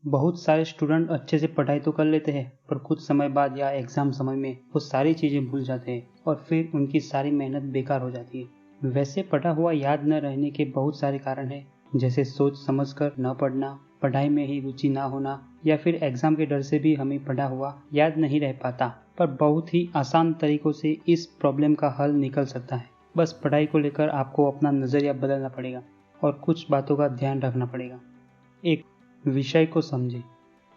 बहुत सारे स्टूडेंट अच्छे से पढ़ाई तो कर लेते हैं पर कुछ समय बाद या एग्जाम समय में वो सारी चीज़ें भूल जाते हैं और फिर उनकी सारी मेहनत बेकार हो जाती है। वैसे पढ़ा हुआ याद न रहने के बहुत सारे कारण हैं, जैसे सोच समझकर न पढ़ना, पढ़ाई में ही रुचि ना होना या फिर एग्जाम के डर से भी हमें पढ़ा हुआ याद नहीं रह पाता। पर बहुत ही आसान तरीकों से इस प्रॉब्लम का हल निकल सकता है। बस पढ़ाई को लेकर आपको अपना नज़रिया बदलना पड़ेगा और कुछ बातों का ध्यान रखना पड़ेगा। एक, विषय को समझें।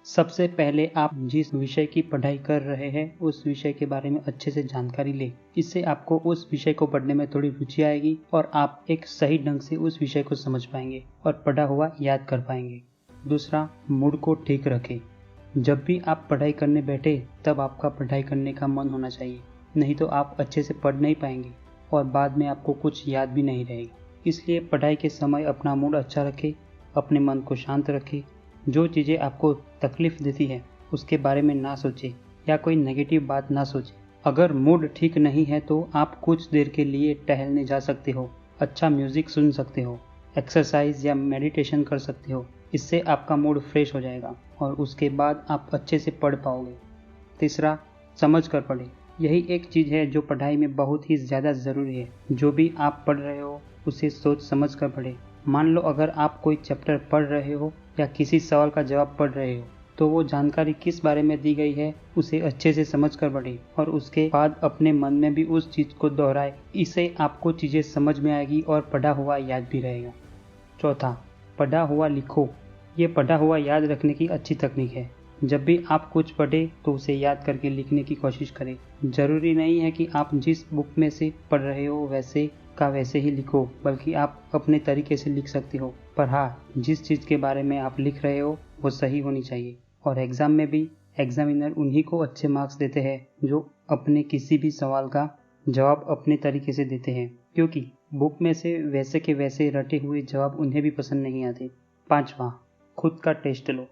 सबसे पहले आप जिस विषय की पढ़ाई कर रहे हैं उस विषय के बारे में अच्छे से जानकारी लें। इससे आपको उस विषय को पढ़ने में थोड़ी रुचि आएगी और आप एक सही ढंग से उस विषय को समझ पाएंगे और पढ़ा हुआ याद कर पाएंगे। दूसरा, मूड को ठीक रखें। जब भी आप पढ़ाई करने बैठे तब आपका पढ़ाई करने का मन होना चाहिए, नहीं तो आप अच्छे से पढ़ नहीं पाएंगे और बाद में आपको कुछ याद भी नहीं रहेगा। इसलिए पढ़ाई के समय अपना मूड अच्छा रखें, अपने मन को शांत रखें। जो चीज़ें आपको तकलीफ देती है उसके बारे में ना सोचें या कोई नेगेटिव बात ना सोचें। अगर मूड ठीक नहीं है तो आप कुछ देर के लिए टहलने जा सकते हो, अच्छा म्यूजिक सुन सकते हो, एक्सरसाइज या मेडिटेशन कर सकते हो। इससे आपका मूड फ्रेश हो जाएगा और उसके बाद आप अच्छे से पढ़ पाओगे। तीसरा, समझ कर पढ़ें। यही एक चीज़ है जो पढ़ाई में बहुत ही ज़्यादा ज़रूरी है। जो भी आप पढ़ रहे हो उसे सोच समझ कर पढ़ें। मान लो अगर आप कोई चैप्टर पढ़ रहे हो या किसी सवाल का जवाब पढ़ रहे हो तो वो जानकारी किस बारे में दी गई है उसे अच्छे से समझ कर पढ़ें और उसके बाद अपने मन में भी उस चीज़ को दोहराए। इससे आपको चीज़ें समझ में आएगी और पढ़ा हुआ याद भी रहेगा। चौथा, पढ़ा हुआ लिखो। ये पढ़ा हुआ याद रखने की अच्छी तकनीक है। जब भी आप कुछ पढ़े तो उसे याद करके लिखने की कोशिश करें। जरूरी नहीं है कि आप जिस बुक में से पढ़ रहे हो वैसे का वैसे ही लिखो, बल्कि आप अपने तरीके से लिख सकते हो। पर हाँ, जिस चीज़ के बारे में आप लिख रहे हो वो सही होनी चाहिए। और एग्ज़ाम में भी एग्जामिनर उन्हीं को अच्छे मार्क्स देते हैं जो अपने किसी भी सवाल का जवाब अपने तरीके से देते हैं, क्योंकि बुक में से वैसे के वैसे रटे हुए जवाब उन्हें भी पसंद नहीं आते। पांचवा, खुद का टेस्ट लो।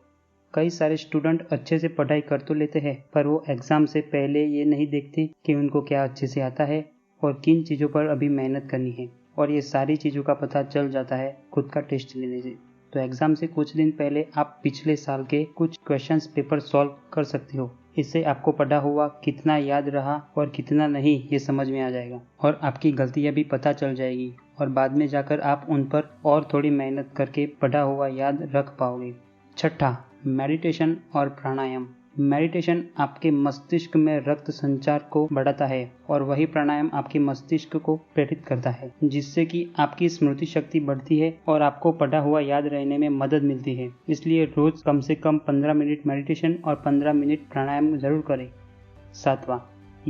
कई सारे स्टूडेंट अच्छे से पढ़ाई कर तो लेते हैं पर वो एग्ज़ाम से पहले ये नहीं देखते कि उनको क्या अच्छे से आता है और किन चीज़ों पर अभी मेहनत करनी है, और ये सारी चीज़ों का पता चल जाता है खुद का टेस्ट लेने से। तो एग्ज़ाम से कुछ दिन पहले आप पिछले साल के कुछ क्वेश्चंस पेपर सॉल्व कर सकते हो। इससे आपको पढ़ा हुआ कितना याद रहा और कितना नहीं ये समझ में आ जाएगा और आपकी गलतियाँ भी पता चल जाएगी और बाद में जाकर आप उन पर और थोड़ी मेहनत करके पढ़ा हुआ याद रख पाओगे। छठा, मेडिटेशन और प्राणायाम। मेडिटेशन आपके मस्तिष्क में रक्त संचार को बढ़ाता है और वही प्राणायाम आपके मस्तिष्क को प्रेरित करता है, जिससे कि आपकी स्मृति शक्ति बढ़ती है और आपको पढ़ा हुआ याद रहने में मदद मिलती है। इसलिए रोज कम से कम 15 मिनट मेडिटेशन और 15 मिनट प्राणायाम जरूर करें। सातवां,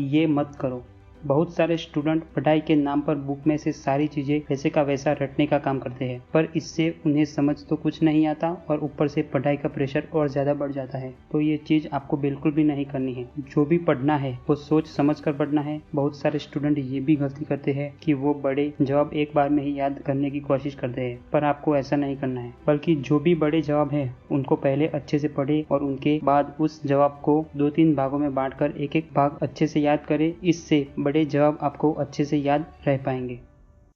ये मत करो। बहुत सारे स्टूडेंट पढ़ाई के नाम पर बुक में से सारी चीज़ें वैसे का वैसा रटने का काम करते हैं, पर इससे उन्हें समझ तो कुछ नहीं आता और ऊपर से पढ़ाई का प्रेशर और ज़्यादा बढ़ जाता है। तो ये चीज़ आपको बिल्कुल भी नहीं करनी है। जो भी पढ़ना है वो सोच समझ कर पढ़ना है। बहुत सारे स्टूडेंट ये भी गलती करते हैं कि वो बड़े जवाब एक बार में ही याद करने की कोशिश करते हैं, पर आपको ऐसा नहीं करना है, बल्कि जो भी बड़े जवाब है उनको पहले अच्छे से पढ़े और उनके बाद उस जवाब को 2-3 भागों में बांटकर एक एक भाग अच्छे से याद करें। इससे बड़े जवाब आपको अच्छे से याद रह पाएंगे।